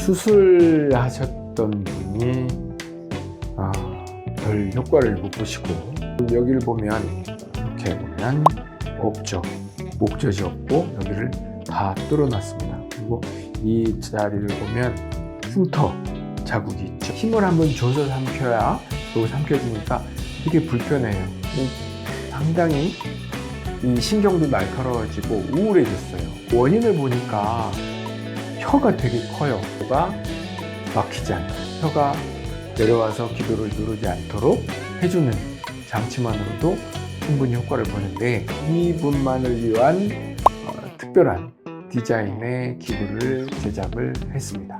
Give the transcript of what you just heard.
수술하셨던 분이 별 효과를 못 보시고, 여기를 보면 이렇게 보면 없죠. 목젖이 없고 여기를 다 뚫어놨습니다. 그리고 이 자리를 보면 흉터 자국이 있죠. 힘을 한번 줘서 삼켜야 또 삼켜지니까 되게 불편해요. 상당히 이 신경도 날카로워지고 우울해졌어요. 원인을 보니까 혀가 되게 커요. 혀가 막히지 않고 혀가 내려와서 기도를 누르지 않도록 해주는 장치만으로도 충분히 효과를 보는데, 이분만을 위한 특별한 디자인의 기구를 제작을 했습니다.